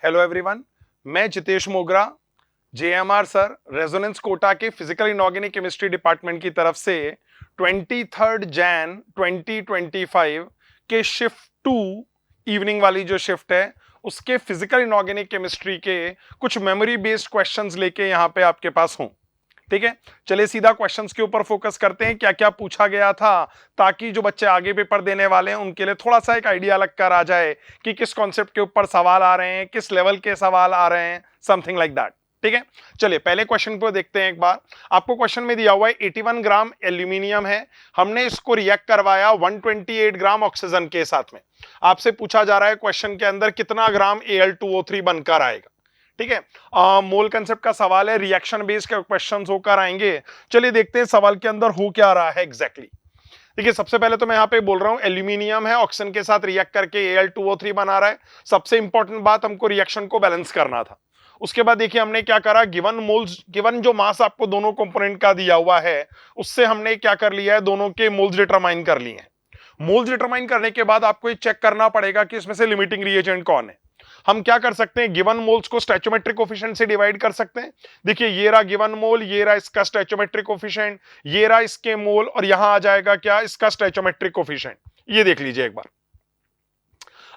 Hello everyone, मैं जितेश मोगरा, जेएमआर sir, resonance Kota के फिजिकल इनऑर्गेनिक केमिस्ट्री डिपार्टमेंट की तरफ से 23 जैन 2025 के शिफ्ट 2 इवनिंग वाली जो शिफ्ट है उसके फिजिकल इनऑर्गेनिक केमिस्ट्री के कुछ मेमोरी बेस्ड क्वेश्चंस लेके यहाँ पे आपके पास हूँ। ठीक है, चलिए सीधा क्वेश्चंस के ऊपर फोकस करते हैं, क्या क्या पूछा गया था, ताकि जो बच्चे आगे पेपर देने वाले हैं उनके लिए थोड़ा सा एक आइडिया लग कर आ जाए कि किस कॉन्सेप्ट के ऊपर सवाल आ रहे हैं, किस लेवल के सवाल आ रहे हैं, समथिंग लाइक दैट। ठीक है, चलिए पहले क्वेश्चन को देखते हैं एक बार। आपको क्वेश्चन में दिया हुआ है 81 ग्राम एल्यूमिनियम है, हमने इसको रिएक्ट करवाया 128 ग्राम ऑक्सीजन के साथ में। आपसे पूछा जा रहा है क्वेश्चन के अंदर कितना ग्राम Al2O3 बनकर आएगा। ठीक है, मोल कंसेप्ट का सवाल है, रिएक्शन बेस्ड क्वेश्चंस होकर आएंगे। चलिए देखते हैं सवाल के अंदर हो क्या रहा है एग्जैक्टली। देखिए सबसे पहले तो मैं यहाँ पे बोल रहा हूँ एल्यूमिनियम है, ऑक्सीजन के साथ रिएक्ट करके Al2O3 बना रहा है। सबसे इंपॉर्टेंट बात, हमको रिएक्शन को बैलेंस करना था। उसके बाद देखिए हमने क्या करा, गिवन मोल्स, गिवन जो मास आपको दोनों कंपोनेंट का दिया हुआ है उससे हमने क्या कर लिया है, दोनों के मोल्स डिटरमाइन कर लिए हैं। मोल्स डिटरमाइन करने के बाद आपको ये चेक करना पड़ेगा कि इसमें से लिमिटिंग रिएजेंट कौन है। हम क्या कर सकते हैं, गिवन मोल्स को स्टैचोमेट्रिक कोफिशिएंट से डिवाइड कर सकते हैं। देखिए ये रहा गिवन मोल, ये रहा इसका स्टैचोमेट्रिक कोफिशिएंट, ये रहा इसके मोल, और यहां आ जाएगा क्या, इसका स्टैचोमेट्रिक कोफिशिएंट। ये देख लीजिए एक बार।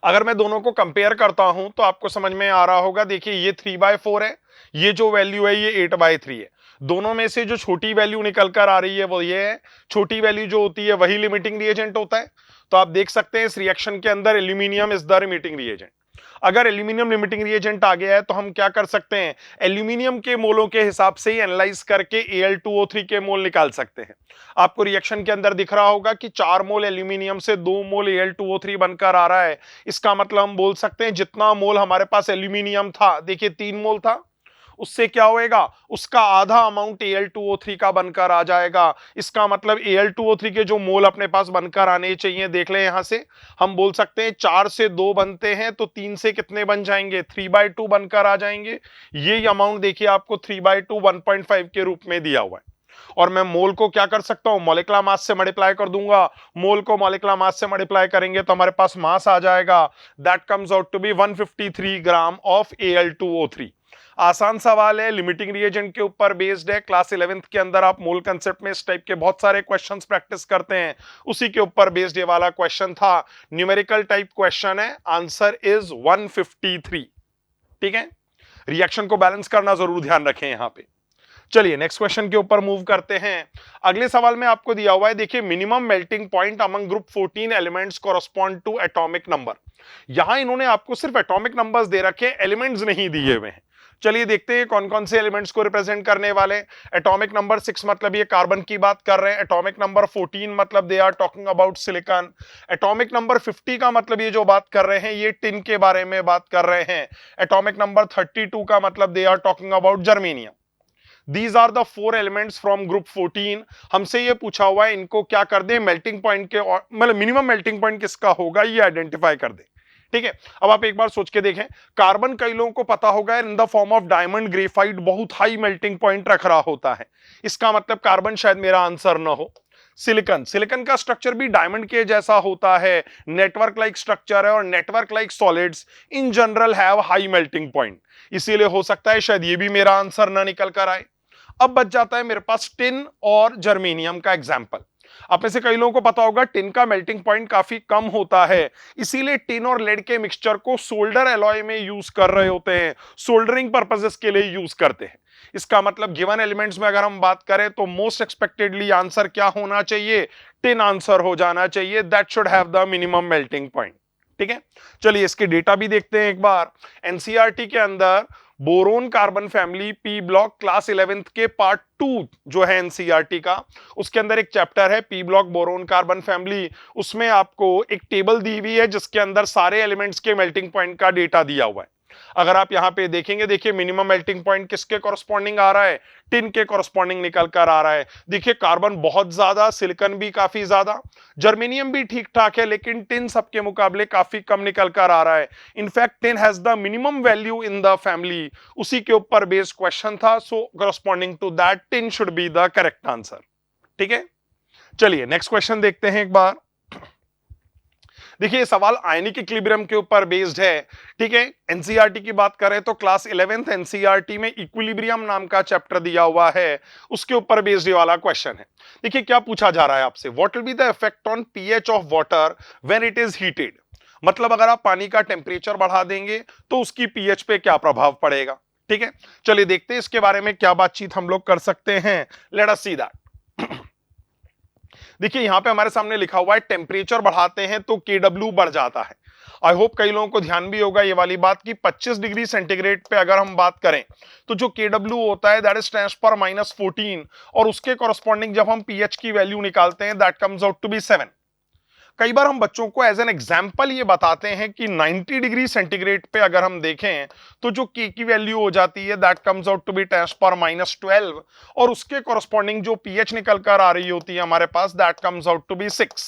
अगर मैं दोनों को कंपेयर करता हूं तो आपको समझ में आ रहा होगा। देखिए ये 3/4 है, ये जो वैल्यू है ये 8/3 है। दोनों में से जो छोटी वैल्यू निकल कर आ रही है वो ये है। छोटी वैल्यू जो होती है वही लिमिटिंग रिएजेंट होता है। तो आप देख सकते हैं इस रिएक्शन के अंदर aluminium is the limiting reagent. अगर एल्यूमिनियम लिमिटिंग रिएजेंट आ गया है तो हम क्या कर सकते हैं, एल्यूमिनियम के मोलों के हिसाब से ही एनालाइज करके Al2O3 के मोल निकाल सकते हैं। आपको रिएक्शन के अंदर दिख रहा होगा कि 4 मोल एल्यूमिनियम से 2 मोल Al2O3 बनकर आ रहा है। इसका मतलब हम बोल सकते हैं जितना मोल हमारे पास एल्यूमिनियम था, देखिए 3 मोल था, उससे क्या होएगा, उसका आधा अमाउंट Al2O3 का बनकर आ जाएगा। इसका मतलब Al2O3 के जो मोल अपने पास बनकर आने चाहिए, देख लें यहां से हम बोल सकते हैं 4 से 2 बनते हैं तो 3 से कितने बन जाएंगे, 3/2 बनकर आ जाएंगे। ये अमाउंट देखिए आपको 3/2 1.5 के रूप में दिया हुआ है। और मैं मोल को क्या कर सकता हूं, मॉलिक्यूलर मास से मल्टीप्लाई कर दूंगा। मोल को मॉलिक्यूलर मास से मल्टीप्लाई करेंगे तो हमारे पास मास आ जाएगा, that comes out to be 153 gram of Al2O3। आसान सवाल है, लिमिटिंग रिएजेंट के ऊपर बेस्ड है। क्लास 11th के अंदर आप मोल कंसेप्ट में इस टाइप के बहुत सारे क्वेश्चंस प्रैक्टिस करते हैं, उसी के ऊपर बेस्ड ये वाला क्वेश्चन था। न्यूमेरिकल टाइप क्वेश्चन है, आंसर इज 153। ठीक है, रिएक्शन को बैलेंस करना जरूर ध्यान रखें यहां पे। चलिए नेक्स्ट क्वेश्चन के ऊपर मूव करते हैं। अगले सवाल में आपको दिया हुआ है, देखिए minimum melting point among group 14 elements correspond to atomic number. यहां इन्होंने आपको सिर्फ एटॉमिक नंबर्स दे रखे, एलिमेंट्स नहीं दिए हुए हैं। चलिए देखते हैं कौन कौन से एलिमेंट्स को रिप्रेजेंट करने वाले। एटॉमिक नंबर 6 मतलब ये कार्बन की बात कर रहे हैं। एटॉमिक नंबर 14 मतलब they are talking about silicon. Atomic number 50 का मतलब ये जो बात कर रहे हैं ये टिन के बारे में बात कर रहे हैं। एटॉमिक नंबर 32 का मतलब they are talking about germanium. These are the 4 elements from group 14। हमसे ये पूछा हुआ है इनको क्या कर दें, मेल्टिंग पॉइंट के, मतलब मिनिमम मेल्टिंग पॉइंट किसका होगा ये आइडेंटिफाई कर दें। ठीक है, अब आप एक बार सोच के देखें, कार्बन कई लोगों को पता होगा in the form of diamond graphite बहुत हाई मेल्टिंग पॉइंट रख रहा होता है। इसका मतलब कार्बन शायद मेरा आंसर ना हो। सिलिकॉन, सिलिकॉन का स्ट्रक्चर भी डायमंड के जैसा होता है, नेटवर्क लाइक स्ट्रक्चर है, और network like solids in general have high melting point, इसीलिए हो सकता है शायद ये भी मेरा आंसर ना निकल कर आए। अब बच जाता है मेरे पास टिन और जर्मेनियम का एग्जाम्पल। आप में से कई लोगों को पता होगा टिन का मेल्टिंग पॉइंट काफी कम होता है, इसीलिए टिन और लेड के मिक्सचर को सोल्डर एलॉय में यूज कर रहे होते हैं, सोल्डरिंग पर्पसेस के लिए यूज करते हैं। इसका मतलब गिवन एलिमेंट्स में अगर हम बात करें तो मोस्ट एक्सपेक्टेडली आंसर क्या होना चाहिए, टिन आंसर हो जाना चाहिए, that should have the minimum melting point. ठीक है, चलिए इसके डेटा भी देखते हैं एक बार। एनसीईआरटी के अंदर boron carbon family P block class 11th के पार्ट 2 जो है एनसीईआरटी का, उसके अंदर एक चैप्टर है P block boron carbon family. उसमें आपको एक टेबल दी हुई है जिसके अंदर सारे एलिमेंट्स के मेल्टिंग पॉइंट का डेटा दिया हुआ है। अगर आप यहां पे देखेंगे, देखिए मिनिमम मेल्टिंग पॉइंट किसके कॉरस्पॉन्डिंग आ रहा है, टिन के कॉरस्पॉन्डिंग निकल कर आ रहा है। देखिए कार्बन बहुत ज्यादा, सिलिकॉन भी काफी ज्यादा, जर्मेनियम भी ठीक ठाक है, लेकिन टिन सबके मुकाबले काफी कम निकल कर आ रहा है। In fact tin has the minimum value in the family, उसी के ऊपर बेस्ड क्वेश्चन था, so corresponding to that tin should be the correct answer. ठीक है, चलिए नेक्स्ट क्वेश्चन देखते हैं एक बार। देखिए ये सवाल आयनिक इक्विलिब्रियम के ऊपर बेस्ड है, ठीक है। एनसीईआरटी की बात करें तो क्लास 11th एनसीईआरटी में इक्विलिब्रियम नाम का चैप्टर दिया हुआ है, उसके ऊपर बेस्ड ये वाला क्वेश्चन है। देखिए क्या पूछा जा रहा है आपसे, what will be the effect on pH of water when it is heated. मतलब अगर आप पानी का टेम्परेचर बढ़ा देंगे तो उसकी पीएच पे क्या प्रभाव पड़ेगा, ठीक है। चलिए देखते हैं इसके बारे में क्या बातचीत हम लोग कर सकते हैं। Let us see that. देखिए यहां पे हमारे सामने लिखा हुआ है टेम्परेचर बढ़ाते हैं तो केडब्ल्यू बढ़ जाता है। आई होप कई लोगों को ध्यान भी होगा ये वाली बात कि 25 डिग्री सेंटीग्रेड पे अगर हम बात करें तो जो केडब्ल्यू होता है दैट इज ट्रांसफर -14 और उसके कॉरस्पॉन्डिंग जब हम पीएच की वैल्यू निकालते हैं that comes out to be 7। कई बार हम बच्चों को एज एन एग्जाम्पल ये बताते हैं कि 90 डिग्री सेंटीग्रेड पे अगर हम देखें तो जो के की वैल्यू हो जाती है that comes out to be transfer -12 और उसके कॉरस्पॉन्डिंग जो पीएच निकल कर आ रही होती है हमारे पास that comes out to be 6।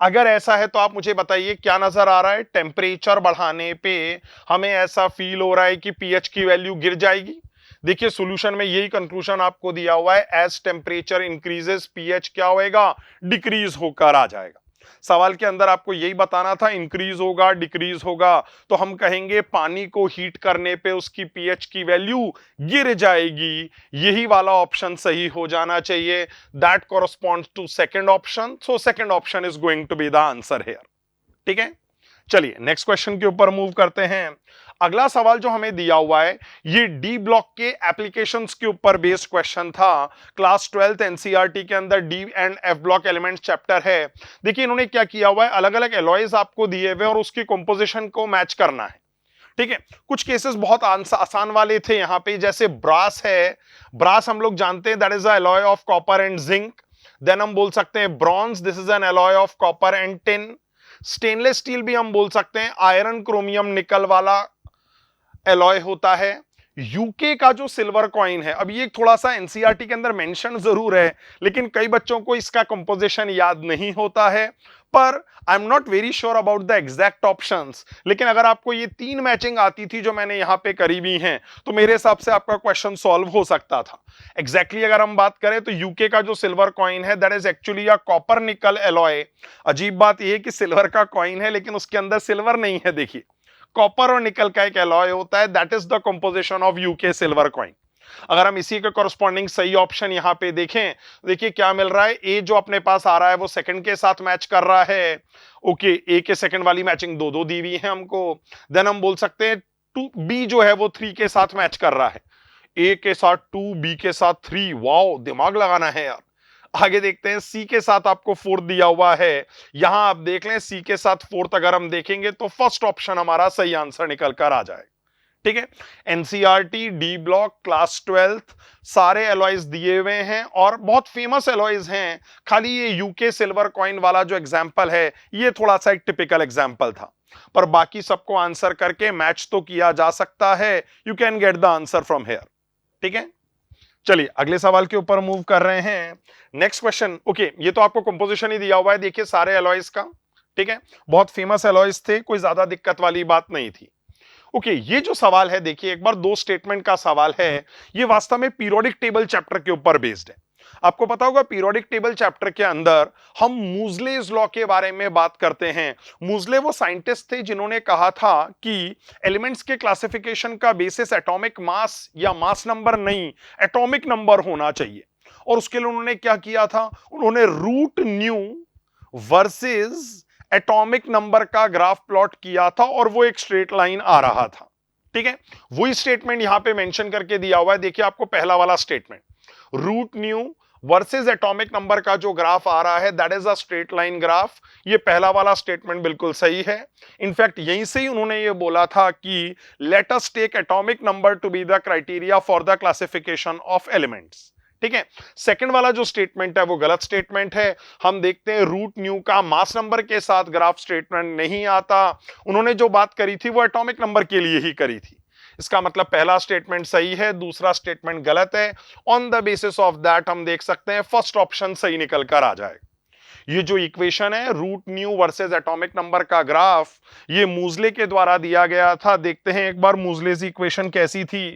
अगर ऐसा है तो आप मुझे बताइए क्या नजर आ रहा है, टेम्परेचर बढ़ाने पे हमें ऐसा फील हो रहा है कि पीएच की वैल्यू गिर जाएगी। देखिए सॉल्यूशन में यही कंक्लूजन आपको दिया हुआ है, एज टेम्परेचर इंक्रीजेस पीएच क्या होएगा, डिक्रीज होकर आ जाएगा। सवाल के अंदर आपको यही बताना था, इंक्रीज होगा डिक्रीज होगा, तो हम कहेंगे पानी को हीट करने पे उसकी पीएच की वैल्यू गिर जाएगी। यही वाला ऑप्शन सही हो जाना चाहिए, that corresponds to second option, so second option is going to be the answer here, ठीक है। चलिए नेक्स्ट क्वेश्चन के ऊपर मूव करते हैं। अगला सवाल जो हमें दिया हुआ है ये डी ब्लॉक के एप्लीकेशंस के ऊपर बेस्ड क्वेश्चन था। क्लास 12th एनसीईआरटी के अंदर D and F block elements chapter है। देखिए इन्होंने क्या किया हुआ है, अलग अलग एलॉयज आपको दिए हुए और उसकी कंपोजिशन को मैच करना है, ठीक है। कुछ केसेस बहुत आसान वाले थे यहाँ पे, जैसे ब्रास है, ब्रास हम लोग जानते हैं that is a alloy of copper and zinc. Then हम बोल सकते हैं bronze, this is an alloy of copper and tin. Stainless steel भी हम बोल सकते हैं, आयरन क्रोमियम निकल वाला एलॉय होता है। यूके का जो सिल्वर कॉइन है, अब ये थोड़ा सा एनसीईआरटी के अंदर मेंशन जरूर है लेकिन कई बच्चों को इसका कंपोजिशन याद नहीं होता है, पर I am not very sure about the exact options. लेकिन अगर आपको ये 3 मैचिंग आती थी जो मैंने यहां पे करी हुई हैं तो मेरे हिसाब से आपका क्वेश्चन सॉल्व हो सकता था। एग्जैक्टली अगर हम बात करें तो यूके का जो सिल्वर कॉइन है that is actually a copper nickel alloy. अजीब बात यह है कि सिल्वर का कॉइन है लेकिन उसके अंदर सिल्वर नहीं है। देखिए कॉपर और निकल का एक एलॉय होता है, that is the composition of UK silver coin. अगर हम इसी के कॉरस्पॉन्डिंग सही ऑप्शन यहां पे देखें, देखिए क्या मिल रहा है, ए जो अपने पास आ रहा है वो सेकंड के साथ मैच कर रहा है। ओके ए के सेकंड वाली मैचिंग दो दो दी हुई है हमको। देन हम बोल सकते हैं टू बी जो है वो 3 के साथ मैच कर रहा है, ए के साथ 2 बी के साथ 3। वाओ दिमाग लगाना है यार। आगे देखते हैं सी के साथ आपको 4 दिया हुआ है, यहां आप देख लें सी के साथ 4 अगर हम देखेंगे तो फर्स्ट ऑप्शन हमारा सही आंसर निकल कर आ जाएगा, ठीक है। NCERT D block class 12th सारे एलॉयज दिए हुए हैं और बहुत फेमस एलॉयज हैं। खाली ये यूके सिल्वर कॉइन वाला जो एग्जांपल है ये थोड़ा सा एक टिपिकल एग्जांपल था, पर बाकी सबको आंसर करके मैच तो किया जा सकता है। You can get the answer from here, ठीक है। चलिए अगले सवाल के ऊपर मूव कर रहे हैं। नेक्स्ट क्वेश्चन, ओके ये तो आपको कंपोजिशन ही दिया हुआ है, देखिए सारे एलॉयज का, ठीक है। बहुत फेमस एलॉयज थे, कोई ज्यादा दिक्कत वाली बात नहीं थी। ओके ये जो सवाल है देखिए एक बार 2 स्टेटमेंट का सवाल है, ये वास्तव में पीरियोडिक टेबल चैप्टर के ऊपर बेस्ड है। आपको पता होगा पीरियोडिक टेबल चैप्टर के अंदर हम मूजलेस लॉ के बारे में बात करते हैं। मूजले वो साइंटिस्ट थे जिन्होंने कहा था कि एलिमेंट्स के क्लासिफिकेशन का बेसिस एटॉमिक मास या मास नंबर नहीं, एटॉमिक नंबर होना चाहिए। और उसके लिए उन्होंने क्या किया था, उन्होंने root nu versus atomic number का ग्राफ प्लॉट किया था और वो एक स्ट्रेट लाइन आ रहा था, ठीक है। वही स्टेटमेंट यहां पे मेंशन करके दिया हुआ है, देखिए आपको पहला वाला statement, root nu versus atomic number का जो ग्राफ आ रहा है that is a straight line graph. ये पहला वाला स्टेटमेंट बिल्कुल सही है। इनफैक्ट यहीं से ही उन्होंने ये बोला था कि let us take atomic number to be the criteria for the classification of elements, ठीक है। सेकंड वाला जो स्टेटमेंट है वो गलत स्टेटमेंट है। हम देखते हैं रूट न्यू का मास नंबर के साथ ग्राफ स्टेटमेंट नहीं आता। उन्होंने जो बात करी थी वो एटॉमिक नंबर के लिए ही करी थी। इसका मतलब पहला स्टेटमेंट सही है, दूसरा स्टेटमेंट गलत है। On the basis of that हम देख सकते हैं फर्स्ट ऑप्शन सही निकल कर आ जाएगा। ये जो इक्वेशन है root nu versus atomic number का ग्राफ, ये मूजले के द्वारा दिया गया था। देखते हैं एक बार मूजले की इक्वेशन कैसी थी।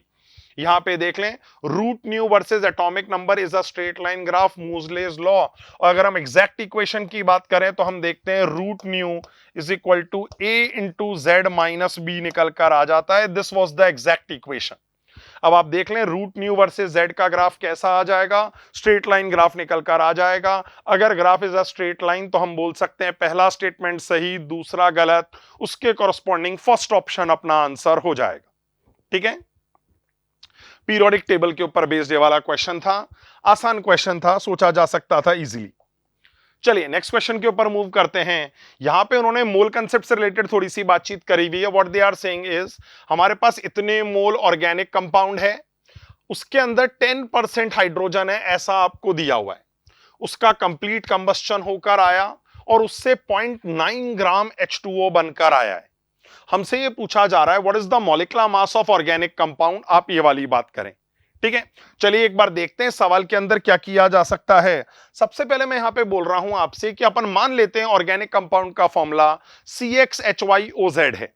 यहां पे देख लें, root nu versus atomic number is a straight line graph, Moseley's law. और अगर हम एग्जैक्ट इक्वेशन की बात करें तो हम देखते हैं root nu is equal to a into Z minus b निकल कर आ जाता है। This was the exact equation. अब आप देख लें रूट न्यू वर्सेस जेड का ग्राफ कैसा आ जाएगा, स्ट्रेट लाइन ग्राफ निकल कर आ जाएगा। अगर graph is a straight line तो हम बोल सकते हैं पहला स्टेटमेंट सही, दूसरा गलत, उसके कॉरस्पॉन्डिंग फर्स्ट ऑप्शन अपना आंसर हो जाएगा। ठीक है, पीरियोडिक टेबल के ऊपर बेस्ड ये वाला क्वेश्चन था, आसान क्वेश्चन था, सोचा जा सकता था इजीली। चलिए नेक्स्ट क्वेश्चन के ऊपर मूव करते हैं। यहां पे उन्होंने मोल कंसेप्ट से रिलेटेड थोड़ी सी बातचीत करी हुई है। What they are saying is, हमारे पास इतने मोल ऑर्गेनिक कंपाउंड है, उसके अंदर 10% हाइड्रोजन है, ऐसा आपको दिया हुआ है। उसका कंप्लीट कंबस्शन होकर आया और उससे 0.9 ग्राम H2O बनकर आया है। हमसे ये पूछा जा रहा है what is the molecular mass of organic compound, आप ये वाली बात करें। ठीक है, चलिए एक बार देखते हैं सवाल के अंदर क्या किया जा सकता है। सबसे पहले मैं यहां पे बोल रहा हूं आपसे कि अपन मान लेते हैं ऑर्गेनिक कंपाउंड का फॉर्मूला CXHYOZ है।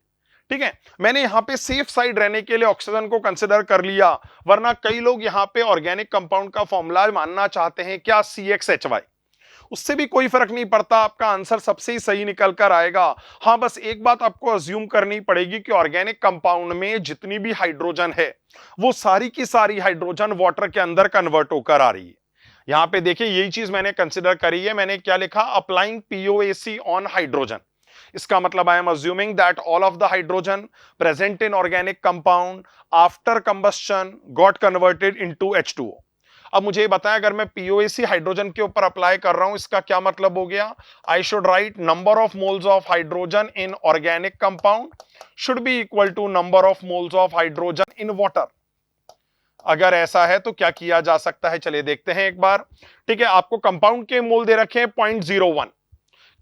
ठीक है, मैंने यहां पे सेफ साइड रहने के लिए ऑक्सीजन को कंसिडर कर लिया, वरना कई लोग यहां पे ऑर्गेनिक कंपाउंड का फॉर्मूला मानना चाहते हैं क्या CXHY। उससे भी कोई फर्क नहीं पड़ता, आपका आंसर सबसे ही सही निकल कर आएगा। हां, बस एक बात आपको अज्यूम करनी पड़ेगी कि ऑर्गेनिक कंपाउंड में जितनी भी हाइड्रोजन है वो सारी की सारी हाइड्रोजन वाटर के अंदर कन्वर्ट होकर आ रही है। यहां पे देखिए यही चीज मैंने कंसिडर करी है, मैंने क्या लिखा, अप्लाइंग POAC ऑन हाइड्रोजन। इसका मतलब I am assuming that all of the hydrogen present in organic compound after combustion got converted into H2O। अब मुझे बताएं, अगर मैं POAC हाइड्रोजन के ऊपर अप्लाई कर रहा हूं, इसका क्या मतलब हो गया, I should write number of moles of hydrogen in organic compound should be equal to number of moles of hydrogen in water. अगर ऐसा है तो क्या किया जा सकता है, चलिए देखते हैं एक बार। ठीक है, आपको कंपाउंड के मोल दे रखे हैं 0.01।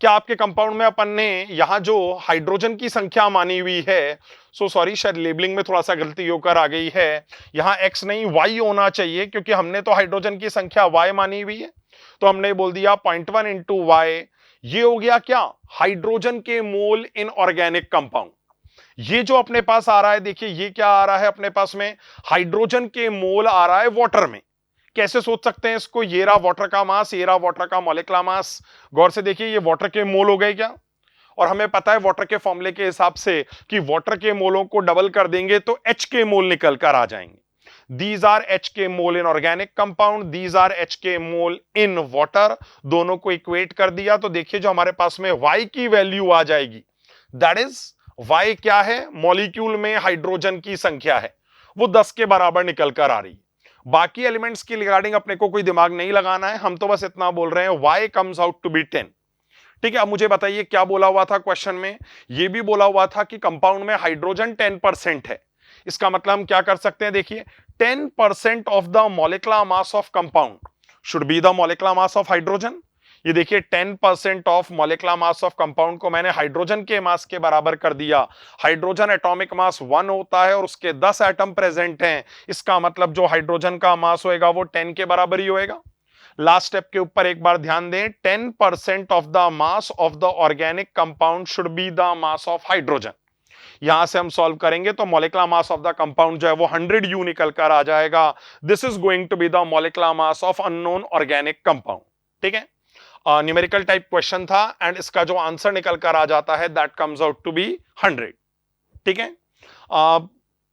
क्या आपके कंपाउंड में अपन ने यहां जो हाइड्रोजन की संख्या मानी हुई है, सो सॉरी शायद लेबलिंग में थोड़ा सा गलती होकर आ गई है, यहां x नहीं y होना चाहिए, क्योंकि हमने तो हाइड्रोजन की संख्या y मानी हुई है, तो हमने बोल दिया 0.1 इंटू y। ये हो गया क्या, हाइड्रोजन के मोल इन ऑर्गेनिक कंपाउंड। ये जो अपने पास आ रहा है, देखिए ये क्या आ रहा है अपने पास में, हाइड्रोजन के मोल आ रहा है वाटर में। कैसे सोच सकते हैं इसको, ये रहा वाटर का मास, ये रहा वाटर का मॉलिक्यूलर मास। गौर से देखिए ये वाटर के मोल हो गए क्या, और हमें पता है वाटर के फॉर्मूले के हिसाब से कि वाटर के मोलों को डबल कर देंगे तो H के मोल निकल कर आ जाएंगे। दीज आर H के mole in organic compound, these are H के मोल इन वाटर। दोनों को इक्वेट कर दिया तो देखिए जो हमारे पास में Y की वैल्यू आ जाएगी, दैट इज Y क्या है, मॉलिक्यूल में हाइड्रोजन की संख्या है, वो 10 के बराबर निकल कर आ रही है। बाकी एलिमेंट्स की रिगार्डिंग अपने को कोई दिमाग नहीं लगाना है, हम तो बस इतना बोल रहे हैं y comes out to be 10। ठीक है, अब मुझे बताइए क्या बोला हुआ था क्वेश्चन में, ये भी बोला हुआ था कि कंपाउंड में हाइड्रोजन 10% है। इसका मतलब हम क्या कर सकते हैं, देखिए 10% of the molecular mass of compound should be the molecular mass of hydrogen. ये देखिए 10% of molecular mass of compound को मैंने हाइड्रोजन के मास के बराबर कर दिया। हाइड्रोजन एटॉमिक मास 1 होता है और उसके 10 एटम प्रेजेंट हैं, इसका मतलब जो हाइड्रोजन का मास होएगा वो 10 के बराबर ही होएगा। लास्ट स्टेप के ऊपर एक बार ध्यान दें, 10% of the mass of the organic compound should be the mass of hydrogen. यहां से हम सॉल्व करेंगे तो molecular mass of the compound जो है वो 100U निकल कर आ जाएगा। This is going to be the molecular mass of unknown organic compound. ठीक है, न्यूमेरिकल टाइप क्वेश्चन था एंड इसका जो आंसर निकल कर आ जाता है that comes out to be 100। ठीक है,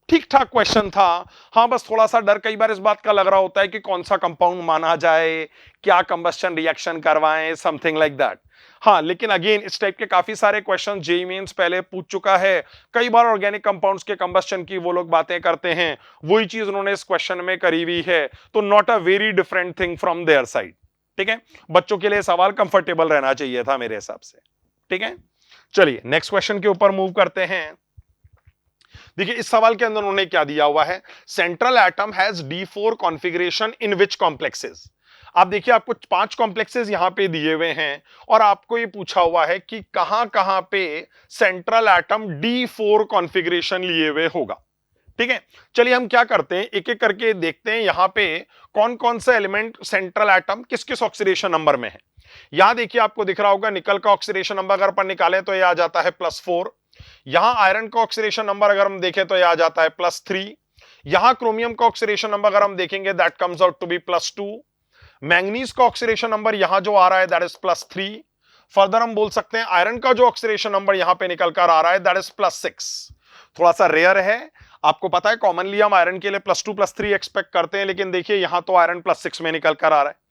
ठीक ठाक क्वेश्चन था। हाँ, बस थोड़ा सा डर कई बार इस बात का लग रहा होता है कि कौन सा कंपाउंड माना जाए, क्या कंबस्शन रिएक्शन करवाएं, समथिंग लाइक दैट। हाँ, लेकिन अगेन इस टाइप के काफी सारे क्वेश्चन जेईई मेंस पहले पूछ चुका है। कई बार ऑर्गेनिक कंपाउंड्स के कंबस्शन की वो लोग बातें करते हैं, वही चीज उन्होंने इस क्वेश्चन में करी हुई है, तो not a very different thing from their side. ठीक है, बच्चों के लिए सवाल कंफर्टेबल रहना चाहिए था मेरे हिसाब से। ठीक है, चलिए नेक्स्ट क्वेश्चन के ऊपर मूव करते हैं। देखिए इस सवाल के अंदर उन्होंने क्या दिया हुआ है, central atom has D4 configuration in which complexes. आप देखिए आपको 5 कॉम्प्लेक्सेस यहां पे दिए हुए हैं और आपको ये पूछा हुआ है कि कहां कहां पे सेंट्रल एटम D4 कॉन्फ़िगरेशन लिए हुए होगा। ठीक है, चलिए हम क्या करते हैं, एक एक करके देखते हैं यहां पे कौन कौन सा एलिमेंट सेंट्रल एटम किस किस ऑक्सीडेशन नंबर में है। यहां देखिए आपको दिख रहा होगा निकल का ऑक्सीडेशन नंबर अगर अपन निकालें तो यह आ जाता है +4। यहां आयरन का ऑक्सीडेशन नंबर अगर हम देखें तो यह आ जाता है +3। यहां क्रोमियम का ऑक्सीडेशन नंबर अगर हम देखेंगे that comes out to be +2। Manganese का ऑक्सीडेशन नंबर यहां जो आ रहा है दैट इज +3। फर्दर हम बोल सकते हैं आयरन का जो ऑक्सीडेशन नंबर यहां पे निकल कर आ रहा है दैट इज +6। थोड़ा सा रेयर है, आपको पता है कॉमनली हम आयरन के लिए +2 +3 एक्सपेक्ट करते हैं, लेकिन देखिए यहां तो आयरन +6 में निकल कर आ रहा है।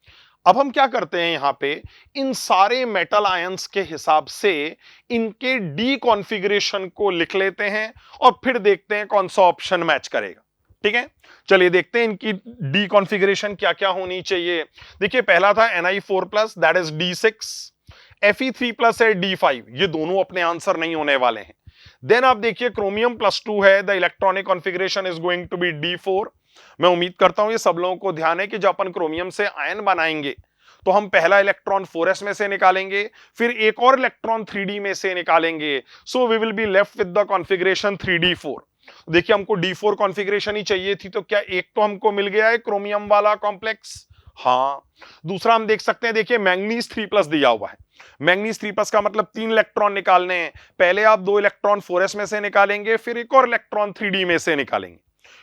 अब हम क्या करते हैं यहां पे इन सारे मेटल आयंस के हिसाब से इनके डी कॉन्फ़िगरेशन को लिख लेते हैं और फिर देखते हैं कौन सा ऑप्शन मैच करेगा। ठीक है, चलिए देखते हैं इनकी डी कॉन्फ़िगरेशन क्या क्या होनी चाहिए। देखिए पहला था Ni4+ that is D6, Fe3+ है D5, ये दोनों अपने आंसर नहीं होने वाले हैं। देन आप देखिए क्रोमियम +2 है, the electronic configuration is going to be D4। मैं उम्मीद करता हूं ये सब लोगों को ध्यान है कि जब अपन क्रोमियम से आयन बनाएंगे तो हम पहला इलेक्ट्रॉन 4s में से निकालेंगे, फिर एक और इलेक्ट्रॉन 3d में से निकालेंगे। So we will be left with the configuration 3d4। देखिए हमको d4 कॉन्फ़िगरेशन ही चाहिए थी, तो क्या एक तो हमको मिल गया है क्रोमियम वाला कॉम्प्लेक्स। हाँ, दूसरा हम देख सकते हैं, देखिए मैंगनीज 3+ दिया हुआ है। मैंगनीज 3+ का मतलब 3 इलेक्ट्रॉन निकालने हैं। पहले आप 2 इलेक्ट्रॉन 4s में से निकालेंगे, फिर एक और इलेक्ट्रॉन 3d में से निकालेंगे।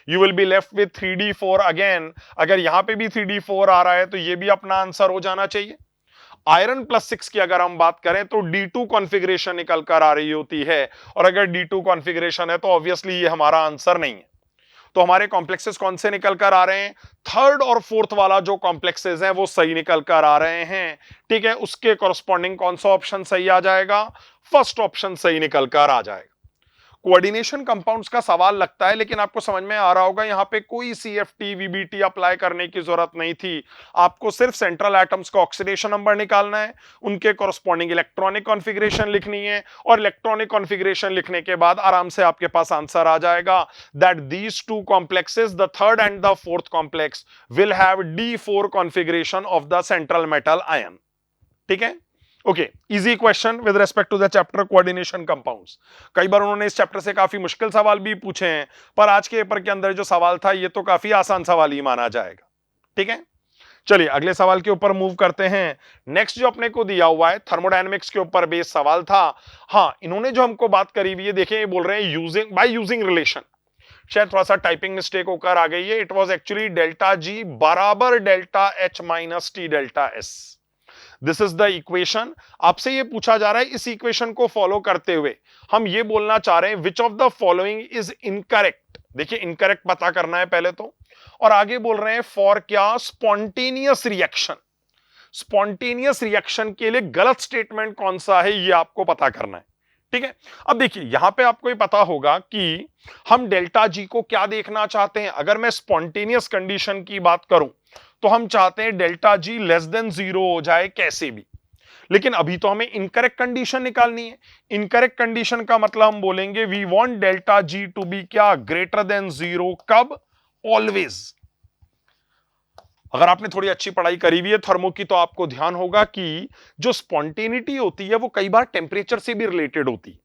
You will be left with 3d4 again. अगर यहां पे भी 3d4 आ रहा है तो ये भी अपना आंसर हो जाना चाहिए। आयरन +6 की अगर हम बात करें तो D2 कॉन्फ़िगरेशन निकल कर आ रही होती है, और अगर D2 कॉन्फ़िगरेशन है तो ऑब्वियसली ये हमारा आंसर नहीं है। तो हमारे कॉम्प्लेक्सेस कौन से निकल कर आ रहे हैं, थर्ड और फोर्थ वाला जो कॉम्प्लेक्सेस हैं वो सही निकल कर आ रहे हैं। ठीक है, उसके कॉरस्पॉन्डिंग कौन सा ऑप्शन सही आ जाएगा, फर्स्ट ऑप्शन सही निकल कर आ जाएगा। कोऑर्डिनेशन कंपाउंड्स का सवाल लगता है, लेकिन आपको समझ में आ रहा होगा यहां पे कोई CFT VBT अप्लाई करने की जरूरत नहीं थी। आपको सिर्फ सेंट्रल एटम्स का ऑक्सीडेशन नंबर निकालना है, उनके कॉरस्पॉन्डिंग इलेक्ट्रॉनिक कॉन्फ़िगरेशन लिखनी है, और इलेक्ट्रॉनिक कॉन्फ़िगरेशन लिखने के बाद आराम से आपके पास आंसर आ जाएगा that these two complexes, the third and the fourth complex will have D4 configuration of the central metal ion. ठीक है, okay, easy question with respect to the chapter coordination compounds. कई बार उन्होंने इस चैप्टर से काफी मुश्किल सवाल भी पूछे हैं, पर आज के पेपर के अंदर जो सवाल था ये तो काफी आसान सवाल ही माना जाएगा। ठीक है, चलिए अगले सवाल के ऊपर मूव करते हैं। नेक्स्ट जो अपने को दिया हुआ है थर्मोडायनेमिक्स के ऊपर बेस्ड सवाल था। हाँ, इन्होंने जो हमको बात करी हुई है, देखिए ये बोल रहे हैं यूजिंग बाय यूजिंग रिलेशन। शायद थोड़ा सा टाइपिंग मिस्टेक होकर आ गई है, it was actually delta G बराबर delta H minus T delta S. This is the equation. आपसे ये पूछा जा रहा है, इस इक्वेशन को फॉलो करते हुए हम ये बोलना चाह रहे हैं विच of the following is incorrect. देखिए इनकरेक्ट पता करना है पहले तो, और आगे बोल रहे हैं फॉर क्या, स्पॉन्टेनियस रिएक्शन। स्पॉन्टेनियस रिएक्शन के लिए गलत स्टेटमेंट कौन सा है ये आपको पता करना है। ठीक है, अब देखिए यहां पे आपको ये पता होगा कि हम डेल्टा जी को क्या देखना चाहते हैं। अगर मैं स्पॉन्टेनियस कंडीशन की बात करूं तो हम चाहते हैं डेल्टा जी लेस देन 0 हो जाए कैसे भी, लेकिन अभी तो हमें इनकरेक्ट कंडीशन निकालनी है। इनकरेक्ट कंडीशन का मतलब हम बोलेंगे we want delta G to be क्या, ग्रेटर देन 0। कब, ऑलवेज। अगर आपने थोड़ी अच्छी पढ़ाई करी हुई है थर्मो की तो आपको ध्यान होगा कि जो स्पॉन्टेनिटी होती है वो कई बार टेम्परेचर से भी रिलेटेड होती है।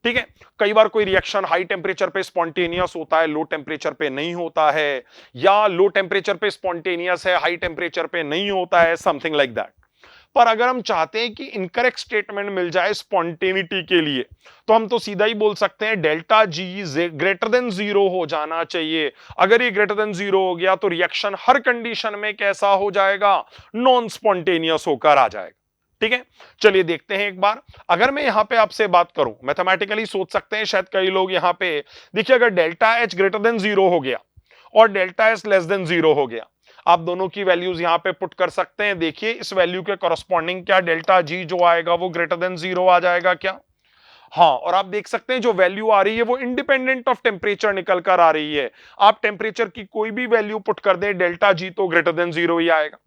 ठीक है, कई बार कोई रिएक्शन हाई टेम्परेचर पे स्पॉन्टेनियस होता है, लो टेम्परेचर पे नहीं होता है, या लो टेम्परेचर पे स्पॉन्टेनियस है, हाई टेम्परेचर पे नहीं होता है, समथिंग लाइक दैट। पर अगर हम चाहते हैं कि इनकरेक्ट स्टेटमेंट मिल जाए स्पॉन्टेनिटी के लिए, तो हम तो सीधा ही बोल सकते हैं डेल्टा जी ग्रेटर देन 0 हो जाना चाहिए। अगर ये ग्रेटर देन 0 हो गया तो रिएक्शन हर कंडीशन में कैसा हो जाएगा, नॉन स्पॉन्टेनियस होकर आ जाएगा। ठीक है, चलिए देखते हैं एक बार। अगर मैं यहां पे आपसे बात करूं, मैथमेटिकली सोच सकते हैं शायद कई लोग यहां पे, देखिए अगर डेल्टा एच ग्रेटर देन 0 हो गया और डेल्टा एस लेस देन 0 हो गया, आप दोनों की वैल्यूज यहां पे पुट कर सकते हैं। देखिए इस वैल्यू के कॉरस्पॉन्डिंग क्या डेल्टा जी जो आएगा वो ग्रेटर देन 0 आ जाएगा क्या। हाँ, और आप देख सकते हैं जो वैल्यू आ रही है वो इंडिपेंडेंट ऑफ टेम्परेचर निकल कर आ रही है। आप टेम्परेचर की कोई भी वैल्यू पुट कर दें, डेल्टा जी तो ग्रेटर देन 0 ही आएगा।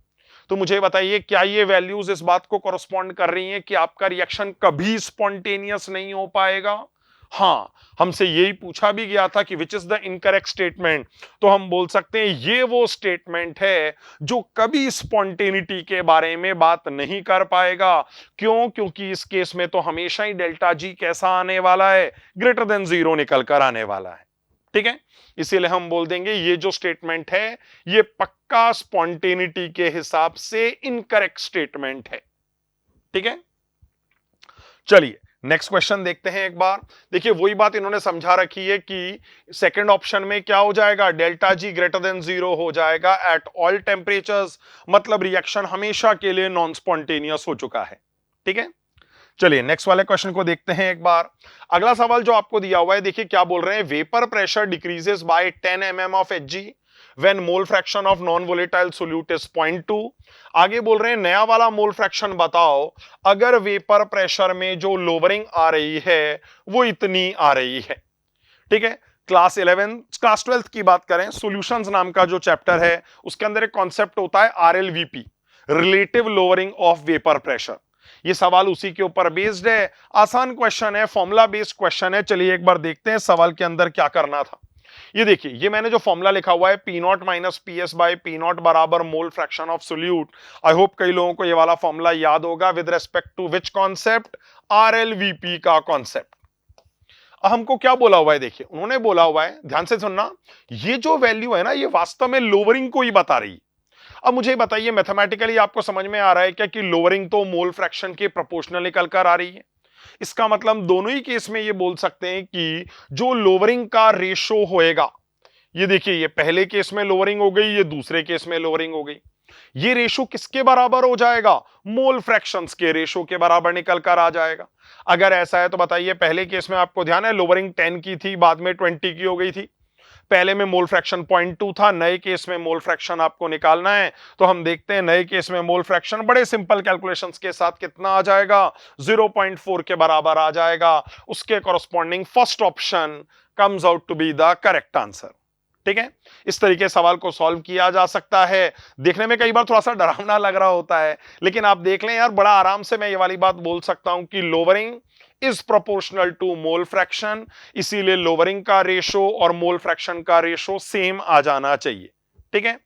तो मुझे बताइए क्या ये वैल्यूज इस बात को कॉरस्पॉन्ड कर रही हैं कि आपका रिएक्शन कभी स्पॉन्टेनियस नहीं हो पाएगा। हाँ, हमसे यही पूछा भी गया था कि which is the incorrect statement, तो हम बोल सकते हैं ये वो स्टेटमेंट है जो कभी स्पॉन्टेनिटी के बारे में बात नहीं कर पाएगा। क्यों, क्योंकि इस केस में तो हमेशा ही डेल्टा जी कैसा आने वाला है, ग्रेटर देन 0 निकल कर आने वाला है। ठीक है, इसीलिए हम बोल देंगे ये जो स्टेटमेंट है ये पक्का स्पॉन्टेनिटी के हिसाब से इनकरेक्ट स्टेटमेंट है। ठीक है, चलिए नेक्स्ट क्वेश्चन देखते हैं एक बार। देखिए वही बात इन्होंने समझा रखी है कि सेकंड ऑप्शन में क्या हो जाएगा, डेल्टा जी ग्रेटर देन 0 हो जाएगा एट ऑल टेम्परेचर्स, मतलब रिएक्शन हमेशा के लिए नॉन स्पॉन्टेनियस हो चुका है। ठीक है, चलिए नेक्स्ट वाले क्वेश्चन को देखते हैं एक बार। अगला सवाल जो आपको दिया हुआ है, देखिए क्या बोल रहे हैं, vapour pressure decreases by 10 mm of Hg when mole fraction of non volatile solute is 0.2। आगे बोल रहे हैं नया वाला मोल फ्रैक्शन बताओ अगर वेपर प्रेशर में जो लोअरिंग आ रही है वो इतनी आ रही है। ठीक है, क्लास 12th की बात करें, सॉल्यूशंस नाम का जो चैप्टर है उसके अंदर एक कॉन्सेप्ट होता है RLVP, relative lowering of vapour pressure. ये सवाल उसी के ऊपर बेस्ड है, आसान क्वेश्चन है, फॉर्मूला बेस्ड क्वेश्चन है। चलिए एक बार देखते हैं सवाल के अंदर क्या करना था। ये देखिए, ये मैंने जो फॉर्मूला लिखा हुआ है P naught minus P S by P naught बराबर mole fraction of solute. I hope कई लोगों को ये वाला फॉर्मूला याद होगा with respect to which concept, RLVP का कॉन्सेप्ट। हमको क्या बोला हुआ है, देखिए उन्होंने बोला हुआ है, ध्यान से सुनना, ये जो वैल्यू है ना ये वास्तव में लोअरिंग को ही बता रही। अब मुझे बताइए मैथमेटिकली आपको समझ में आ रहा है क्या कि लोअरिंग तो मोल फ्रैक्शन के प्रोपोर्शनल निकल कर आ रही है। इसका मतलब हम दोनों ही केस में ये बोल सकते हैं कि जो लोअरिंग का रेशो होएगा, ये देखिए ये पहले केस में लोअरिंग हो गई, ये दूसरे केस में लोअरिंग हो गई, ये रेशो किसके बराबर हो जाएगा, मोल फ्रैक्शंस के रेशो के बराबर निकल कर आ जाएगा। अगर ऐसा है तो बताइए, पहले केस में आपको ध्यान है लोअरिंग 10 की थी, बाद में 20 की हो गई थी, पहले में मोल फ्रैक्शन 0.2 था, नए केस में मोल फ्रैक्शन आपको निकालना है तो हम देखते हैं नए केस में मोल फ्रैक्शन बड़े सिंपल कैलकुलेशंस के साथ कितना आ जाएगा, 0.4 के बराबर आ जाएगा। उसके corresponding first option comes out to be the correct answer. ठीक है, इस तरीके सवाल को सॉल्व किया जा सकता है। देखने में कई बार थोड़ा सा डरावना लग रहा होता है, लेकिन आप देख लें यार, बड़ा आराम से मैं ये वाली बात बोल सकता हूं कि lowering is proportional to mole fraction, इसीलिए लोअरिंग का रेशो और मोल फ्रैक्शन का रेशो सेम आ जाना चाहिए। ठीक है,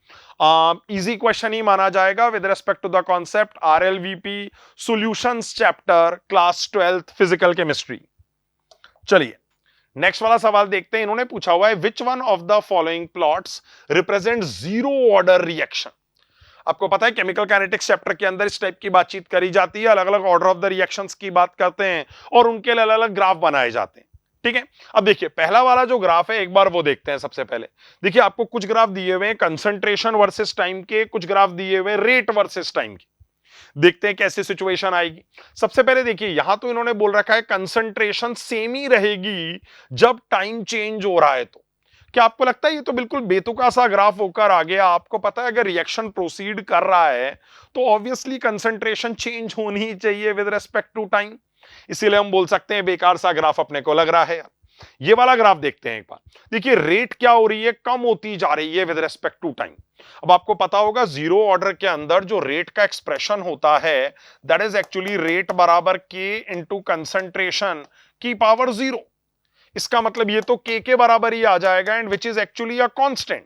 इजी क्वेश्चन ही माना जाएगा with respect to the concept RLVP solutions chapter class 12th physical chemistry. चलिए नेक्स्ट वाला सवाल देखते हैं। इन्होंने पूछा हुआ है which one of the following plots represent zero order reaction. आपको पता है केमिकल काइनेटिक्स चैप्टर के अंदर इस टाइप की बातचीत करी जाती है, अलग अलग ऑर्डर ऑफ द रिएक्शंस की बात करते हैं और उनके लिए अलग अलग ग्राफ बनाए जाते हैं। ठीक है, अब देखिए पहला वाला जो ग्राफ है एक बार वो देखते हैं। सबसे पहले देखिए आपको कुछ ग्राफ दिए हुए हैं कंसंट्रेशन वर्सेस टाइम के, कुछ ग्राफ दिए हुए रेट वर्सेस टाइम के। देखते हैं कैसी सिचुएशन आएगी। सबसे पहले देखिए यहां तो इन्होंने बोल रखा है कंसंट्रेशन सेम ही रहेगी जब टाइम चेंज हो रहा है। तो क्या आपको लगता है ये तो बिल्कुल बेतुका सा ग्राफ होकर आ गया। आपको पता है अगर रिएक्शन प्रोसीड कर रहा है तो ऑब्वियसली कंसंट्रेशन चेंज होनी ही चाहिए विद रिस्पेक्ट टू टाइम, इसीलिए हम बोल सकते हैं बेकार सा ग्राफ अपने को लग रहा है। ये वाला ग्राफ देखते हैं एक बार। देखिए रेट क्या हो रही है, कम होती जा रही है विद रिस्पेक्ट टू टाइम। अब आपको पता होगा जीरो ऑर्डर के अंदर जो रेट का एक्सप्रेशन होता है दैट इज एक्चुअली रेट बराबर के इंटू कंसंट्रेशन की पावर 0। इसका मतलब ये तो के बराबर ही आ जाएगा and which is actually a constant.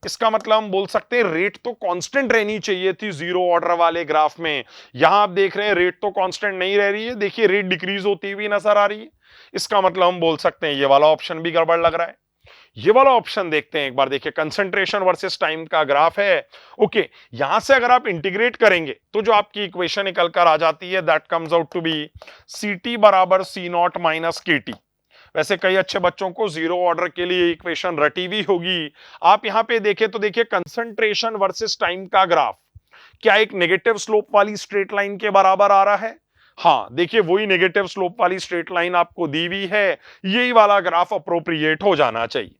इसका मतलब हम बोल सकते हैं रेट तो कांस्टेंट रहनी चाहिए थी जीरो ऑर्डर वाले ग्राफ में। यहां आप देख रहे हैं रेट तो कांस्टेंट नहीं रह रही है, देखिए रेट डिक्रीज होती हुई नजर आ रही है। इसका मतलब हम बोल सकते हैं ये वाला ऑप्शन भी गड़बड़ लग रहा है। ये वाला ऑप्शन देखते हैं एक बार। देखिए कंसंट्रेशन वर्सेस टाइम का ग्राफ है। ओके, यहां से अगर आप इंटीग्रेट करेंगे तो जो आपकी इक्वेशन निकल कर आ जाती है that comes out to be Ct बराबर C0 माइनस KT। वैसे कई अच्छे बच्चों को जीरो ऑर्डर के लिए इक्वेशन रटी हुई होगी। आप यहां पे देखें तो देखिए कंसंट्रेशन वर्सेस टाइम का ग्राफ क्या एक नेगेटिव स्लोप वाली स्ट्रेट लाइन के बराबर आ रहा है। हाँ देखिए वही नेगेटिव स्लोप वाली स्ट्रेट लाइन आपको दी हुई है, यही वाला ग्राफ अप्रोप्रिएट हो जाना चाहिए।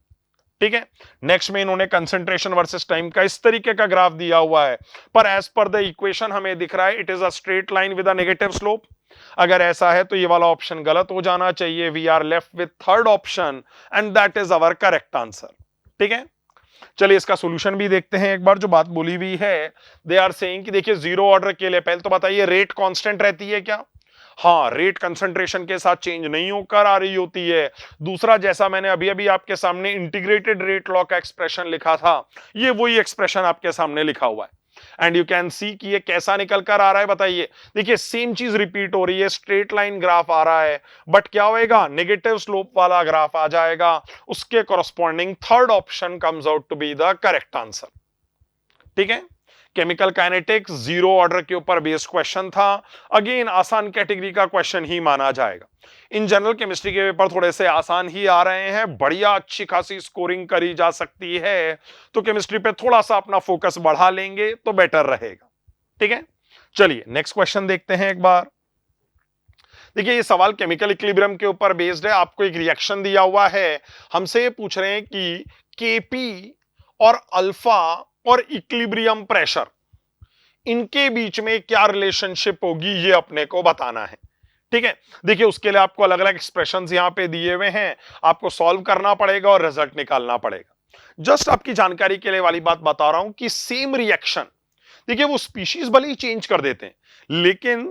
ठीक है, नेक्स्ट में इन्होंने कंसंट्रेशन वर्सेस टाइम का इस तरीके का ग्राफ दिया हुआ है, पर एज पर द इक्वेशन हमें दिख रहा है it is a straight line with a negative slope. अगर ऐसा है तो ये वाला ऑप्शन गलत हो जाना चाहिए। We are left with third option and that is our correct answer. ठीक है, चलिए इसका सॉल्यूशन भी देखते हैं एक बार। जो बात बोली हुई है दे आर सेइंग कि देखिए जीरो ऑर्डर के लिए पहले तो बताइए रेट कांस्टेंट रहती है क्या। हाँ, रेट कंसंट्रेशन के साथ चेंज नहीं होकर आ रही होती है। दूसरा, जैसा मैंने अभी अभी आपके सामने इंटीग्रेटेड रेट लॉ का एक्सप्रेशन लिखा था, ये वही एक्सप्रेशन आपके सामने लिखा हुआ है एंड यू कैन सी कि ये कैसा निकल कर आ रहा है। बताइए, देखिए सेम चीज रिपीट हो रही है, स्ट्रेट लाइन ग्राफ आ रहा है बट क्या होएगा, नेगेटिव स्लोप वाला ग्राफ आ जाएगा। उसके corresponding third option comes out to be the correct answer. ठीक है, केमिकल काइनेटिक्स 0 ऑर्डर के ऊपर बेस्ड क्वेश्चन था, अगेन आसान कैटेगरी का क्वेश्चन ही माना जाएगा। इन जनरल केमिस्ट्री के पेपर थोड़े से आसान ही आ रहे हैं, बढ़िया अच्छी खासी स्कोरिंग करी जा सकती है, तो केमिस्ट्री पे थोड़ा सा अपना फोकस बढ़ा लेंगे तो बेटर रहेगा। ठीक है, चलिए नेक्स्ट क्वेश्चन देखते हैं एक बार। देखिए ये सवाल केमिकल इक्विलिब्रियम के ऊपर बेस्ड है, आपको एक रिएक्शन दिया हुआ है, हमसे ये पूछ रहे हैं कि केपी और अल्फा और इक्विलिब्रियम प्रेशर इनके बीच में क्या रिलेशनशिप होगी, ये अपने को बताना है। ठीक है, देखिए उसके लिए आपको अलग अलग एक्सप्रेशंस यहां पे दिए हुए हैं, आपको सॉल्व करना पड़ेगा और रिजल्ट निकालना पड़ेगा। जस्ट आपकी जानकारी के लिए वाली बात बता रहा हूं कि सेम रिएक्शन, देखिए वो स्पीशीज भले ही चेंज कर देते हैं, लेकिन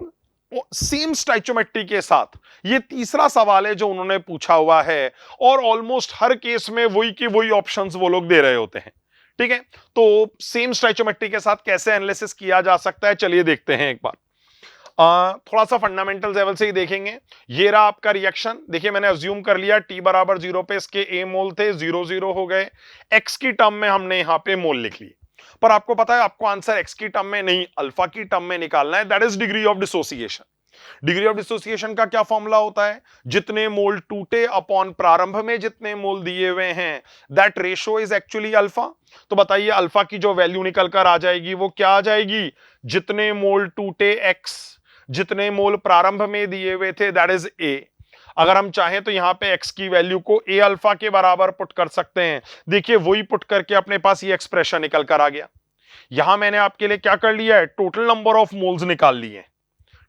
सेम स्टोइचियोमेट्री के साथ ये तीसरा सवाल है जो उन्होंने पूछा हुआ है, और ऑलमोस्ट हर केस में वही की वही ऑप्शंस वो लोग दे रहे होते हैं। ठीक है, तो सेम स्टोइचियोमेट्री के साथ कैसे एनालिसिस किया जा सकता है, चलिए देखते हैं एक बार। थोड़ा सा फंडामेंटल लेवल से ही देखेंगे। ये रहा आपका रिएक्शन, देखिए मैंने अज्यूम कर लिया t बराबर 0 पे इसके a मोल थे, 0 0 हो गए, x की टर्म में हमने यहां पे मोल लिख लिए, पर आपको पता है आपको आंसर x की टर्म में नहीं अल्फा की टर्म में निकालना है, that is degree of dissociation. Degree of dissociation का क्या फॉर्मूला होता है, जितने मोल टूटे अपॉन प्रारंभ में जितने मोल दिए हुए हैं, that ratio is actually alpha. तो बताइए अल्फा की जो वैल्यू निकल कर आ जाएगी वो क्या आ जाएगी, जितने मोल टूटे x, जितने मोल प्रारंभ में दिए हुए थे दैट इज a। अगर हम चाहें तो यहां पे x की वैल्यू को a अल्फा के बराबर पुट कर सकते हैं, देखिए वही पुट करके अपने पास ये एक्सप्रेशन निकल कर आ गया। यहां मैंने आपके लिए क्या कर लिया है, टोटल नंबर ऑफ मोल्स निकाल लिए।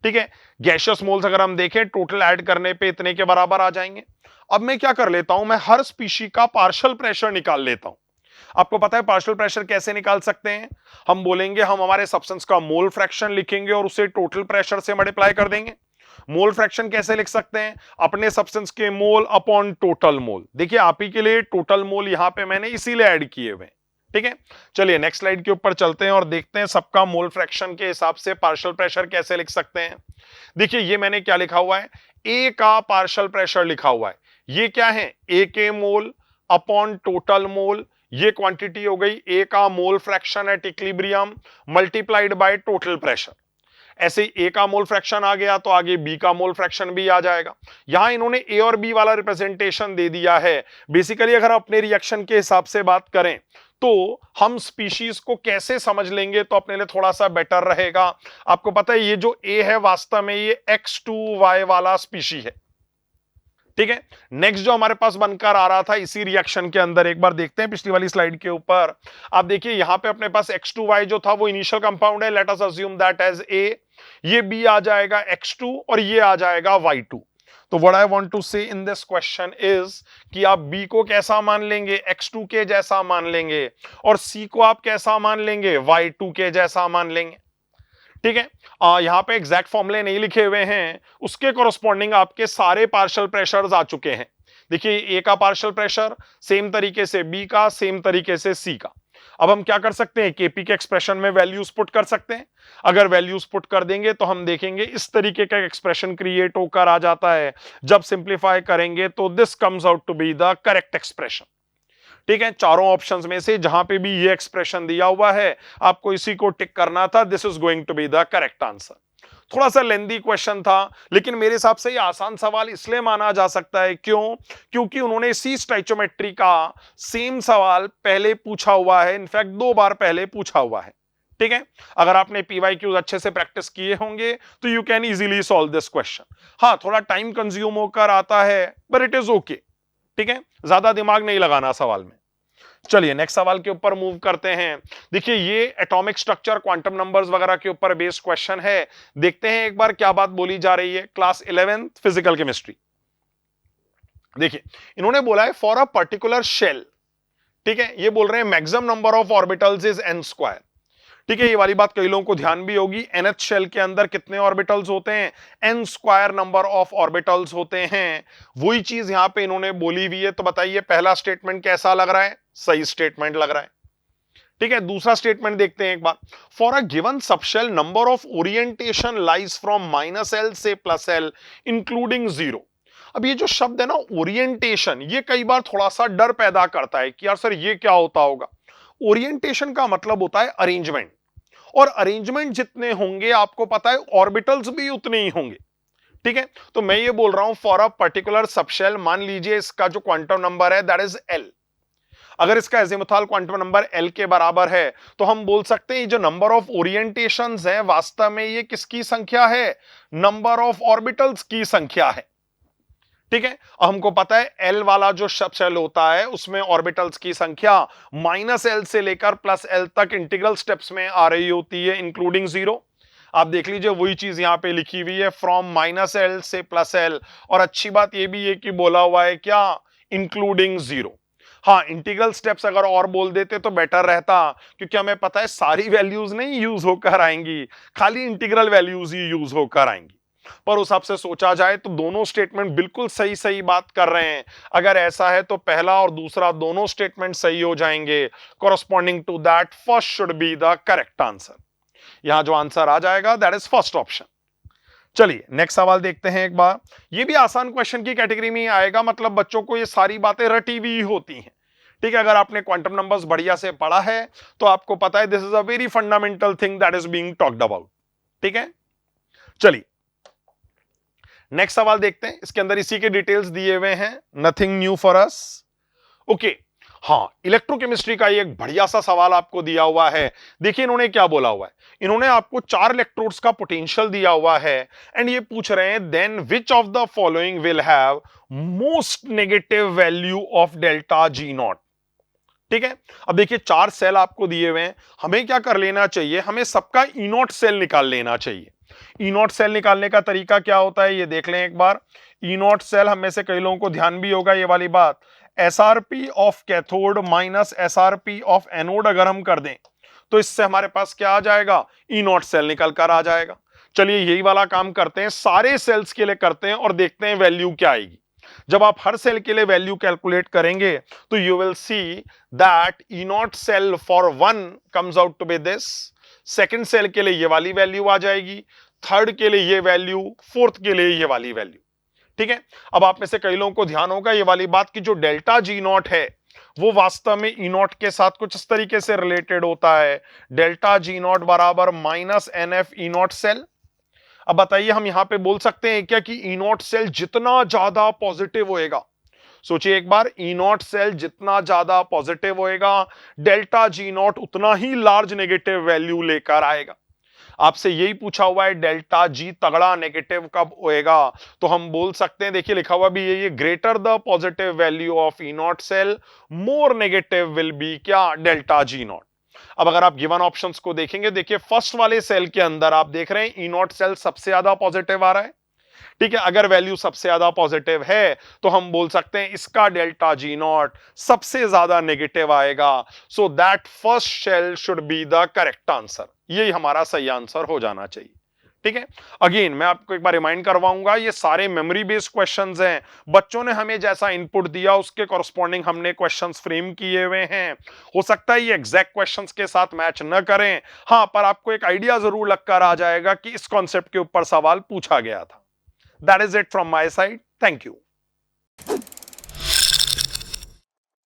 ठीक है, गैसियस मोल्स अगर हम देखें टोटल ऐड करने पे इतने के बराबर आ जाएंगे। अब मैं क्या कर लेता हूं, मैं हर स्पीशी का पार्शियल प्रेशर निकाल लेता हूं। आपको पता है पार्शियल प्रेशर कैसे निकाल सकते हैं, हम बोलेंगे हम हमारे सब्सटेंस का मोल फ्रैक्शन लिखेंगे और उसे टोटल प्रेशर से मल्टीप्लाई कर देंगे। मोल फ्रैक्शन कैसे लिख सकते हैं, अपने सब्सटेंस के मोल अपॉन टोटल मोल। देखिए आप ही के लिए टोटल मोल यहां पे मैंने इसीलिए ऐड किए हुए। ठीक है, चलिए नेक्स्ट स्लाइड के ऊपर चलते हैं और देखते हैं सबका मोल फ्रैक्शन के हिसाब से पार्शियल प्रेशर कैसे लिख सकते हैं। देखिए ये मैंने क्या लिखा हुआ है, ए का पार्शियल प्रेशर लिखा हुआ है, ये क्या है ए के मोल अपॉन टोटल मोल, ये क्वांटिटी हो गई ए का mole fraction at equilibrium multiplied by total pressure. ऐसे ही ए का मोल फ्रैक्शन आ गया तो आगे बी का मोल फ्रैक्शन भी आ जाएगा। यहां इन्होंने ए और बी वाला रिप्रेजेंटेशन दे दिया है। बेसिकली अगर अपने रिएक्शन के हिसाब से बात करें तो हम स्पीशीज को कैसे समझ लेंगे तो अपने लिए थोड़ा सा बेटर रहेगा। आपको पता है ये जो ए है वास्तव में ये X2Y वाला स्पीशी है। ठीक है, नेक्स्ट जो हमारे पास बनकर आ रहा था इसी रिएक्शन के अंदर, एक बार देखते हैं पिछली वाली स्लाइड के ऊपर। आप देखिए यहां पे अपने पास X2Y जो था वो इनिशियल कंपाउंड है, let us assume that as A, ये B आ जाएगा X2 और ये आ जाएगा Y2। तो व्हाट आई वांट टू से इन दिस क्वेश्चन इज कि आप B को कैसा मान लेंगे, X2 के जैसा मान लेंगे, और C को आप कैसा मान लेंगे, Y2 के जैसा मान लेंगे। ठीक है, यहां पे एग्जैक्ट फॉर्मूले नहीं लिखे हुए हैं, उसके कोरस्पॉन्डिंग आपके सारे पार्शियल प्रेशर्स आ चुके हैं। देखिए ए का पार्शियल प्रेशर सेम तरीके से बी का, सेम तरीके से सी का। अब हम क्या कर सकते हैं, केपी के एक्सप्रेशन में वैल्यूज पुट कर सकते हैं। अगर वैल्यूज पुट कर देंगे तो हम देखेंगे इस तरीके का एक्सप्रेशन क्रिएट होकर आ जाता है। जब सिंप्लीफाई करेंगे तो this comes out to be the correct expression. ठीक है, चारों ऑप्शंस में से जहां पे भी ये एक्सप्रेशन दिया हुआ है आपको इसी को टिक करना था, this is going to be the correct answer. थोड़ा सा लेंदी क्वेश्चन था, लेकिन मेरे हिसाब से ये आसान सवाल इसलिए माना जा सकता है क्योंकि उन्होंने इसी स्टोइचियोमेट्री का सेम सवाल पहले पूछा हुआ है, इनफैक्ट 2 बार पहले पूछा हुआ है। ठीक है, अगर आपने पीवाईक्यूज अच्छे से प्रैक्टिस किए होंगे तो you can easily solve this question. हाँ थोड़ा टाइम कंज्यूम होकर आता है बट इट इज ओके। ठीक है, ज्यादा दिमाग नहीं लगाना सवाल में। चलिए नेक्स्ट सवाल के ऊपर मूव करते हैं। देखिए ये एटॉमिक स्ट्रक्चर, क्वांटम नंबर्स वगैरह के ऊपर बेस्ड क्वेश्चन है। देखते हैं एक बार क्या बात बोली जा रही है। Class 11th physical chemistry. देखिए इन्होंने बोला है फॉर अ पर्टिकुलर शेल, ठीक है, ये बोल रहे हैं maximum number of orbitals is n²। ठीक है, ये वाली बात कई लोगों को ध्यान भी होगी। nth शेल के अंदर कितने ऑर्बिटल्स होते हैं, n² नंबर ऑफ ऑर्बिटल्स होते हैं। वही चीज यहां पे इन्होंने बोली हुई है। तो बताइए पहला स्टेटमेंट कैसा लग रहा है, सही स्टेटमेंट लग रहा है। ठीक है, दूसरा स्टेटमेंट देखते हैं एक बार। For a given subshell number of orientation lies from -L से +L इंक्लूडिंग 0। अब ये जो शब्द है ना ओरिएंटेशन, ये कई बार थोड़ा सा डर पैदा करता है कि यार सर ये क्या होता होगा। ओरिएंटेशन का मतलब होता है अरेंजमेंट, और अरेंजमेंट जितने होंगे आपको पता है ऑर्बिटल्स भी उतने ही होंगे। ठीक है, तो मैं ये बोल रहा हूं फॉर अ पर्टिकुलर सबशेल, मान लीजिए इसका जो क्वांटम नंबर है दैट इज एल। अगर इसका एजिमुथाल क्वांटम नंबर एल के बराबर है तो हम बोल सकते हैं जो नंबर ऑफ ओरिएंटेशंस है वास्तव में ये किसकी संख्या है, नंबर ऑफ ऑर्बिटल्स की संख्या है। ठीक है, हमको पता है एल वाला जो सबशेल होता है उसमें ऑर्बिटल्स की संख्या -L से लेकर +L तक इंटीग्रल स्टेप्स में आ रही होती है इंक्लूडिंग जीरो। आप देख लीजिए वही चीज यहां पे लिखी हुई है फ्रॉम -L से +L, और अच्छी बात ये भी है कि बोला हुआ है क्या, इंक्लूडिंग जीरो। हाँ, इंटीग्रल स्टेप्स अगर और बोल देते तो बेटर रहता, क्योंकि हमें पता है सारी वैल्यूज नहीं यूज होकर आएंगी, खाली इंटीग्रल वैल्यूज ही यूज होकर आएंगी। पर उस हिसाब से सोचा जाए तो दोनों स्टेटमेंट बिल्कुल सही सही बात कर रहे हैं। अगर ऐसा है तो पहला और दूसरा दोनों स्टेटमेंट सही हो जाएंगे। Corresponding to that first should be the correct answer. यहां जो आंसर आ जाएगा दैट इज फर्स्ट ऑप्शन। चलिए नेक्स्ट सवाल देखते हैं एक बार। ये भी आसान क्वेश्चन की कैटेगरी में आएगा, मतलब बच्चों को ये सारी बातें रटी हुई होती हैं। ठीक है, अगर आपने क्वांटम नंबर्स बढ़िया से पढ़ा है तो आपको पता है this is a very fundamental thing that is being talked about. ठीक है, चलिए नेक्स्ट सवाल देखते हैं। इसके अंदर इसी के डिटेल्स दिए हुए हैं, nothing new for us. Okay, हाँ, इलेक्ट्रोकेमिस्ट्री का एक बढ़िया सा सवाल आपको दिया हुआ है। देखिए इन्होंने क्या बोला हुआ है, इन्होंने आपको 4 इलेक्ट्रोड्स का पोटेंशियल दिया हुआ है एंड ये पूछ रहे हैं then which of the following will have most negative value of delta G not. ठीक है, अब देखिए 4 सेल आपको दिए हुए हैं, हमें क्या कर लेना चाहिए, हमें सबका ई नॉट सेल निकाल लेना चाहिए। ई नॉट सेल निकालने का तरीका क्या होता है ये देख लें एक बार। ई नॉट सेल हम में से कई लोगों को ध्यान भी होगा ये वाली बात, SRP of cathode minus SRP of anode अगर हम कर दें तो इससे हमारे पास क्या आ जाएगा, ई नॉट सेल निकल कर आ जाएगा। चलिए यही वाला काम करते हैं, सारे सेल्स के लिए करते हैं और देखते हैं वैल्यू क्या आएगी। जब आप हर सेल के लिए वैल्यू कैलकुलेट करेंगे तो you will see that E not cell for 1 comes out to be this, second cell के लिए ये वाली वैल्यू आ जाएगी, थर्ड के लिए ये वैल्यू, फोर्थ के लिए ये वाली वैल्यू। ठीक है, अब आप में से कई लोगों को ध्यान होगा ये वाली बात की जो डेल्टा जी नॉट है वो वास्तव में ई नॉट के साथ कुछ इस तरीके से रिलेटेड होता है, डेल्टा जी नॉट बराबर -NF ई नॉट सेल। अब बताइए हम यहां पे बोल सकते हैं क्या कि ई नॉट सेल जितना ज्यादा पॉजिटिव होएगा, सोचिए एक बार, ई नॉट सेल जितना ज्यादा पॉजिटिव होएगा डेल्टा जी नॉट उतना ही लार्ज नेगेटिव वैल्यू लेकर आएगा। आपसे यही पूछा हुआ है डेल्टा जी तगड़ा नेगेटिव कब होएगा, तो हम बोल सकते हैं, देखिए लिखा हुआ भी ये greater the positive value of E not cell more negative will be क्या, डेल्टा जी नॉट। अब अगर आप गिवन ऑप्शंस को देखेंगे, देखिए फर्स्ट वाले सेल के अंदर आप देख रहे हैं ई नॉट सेल सबसे ज्यादा पॉजिटिव आ रहा है। ठीक है, अगर वैल्यू सबसे ज्यादा पॉजिटिव है तो हम बोल सकते हैं इसका डेल्टा जी नॉट सबसे ज्यादा नेगेटिव आएगा, so that first cell should be the correct answer. यही हमारा सही आंसर हो जाना चाहिए। ठीक है, अगेन मैं आपको एक बार रिमाइंड करवाऊंगा, ये सारे मेमोरी बेस्ड क्वेश्चंस हैं, बच्चों ने हमें जैसा इनपुट दिया उसके कॉरस्पॉन्डिंग हमने क्वेश्चंस फ्रेम किए हुए हैं। हो सकता है ये एग्जैक्ट क्वेश्चंस के साथ मैच न करें, हाँ, पर आपको एक आइडिया जरूर लगकर आ जाएगा कि इस कॉन्सेप्ट के ऊपर सवाल पूछा गया था। That is it from my side. Thank you.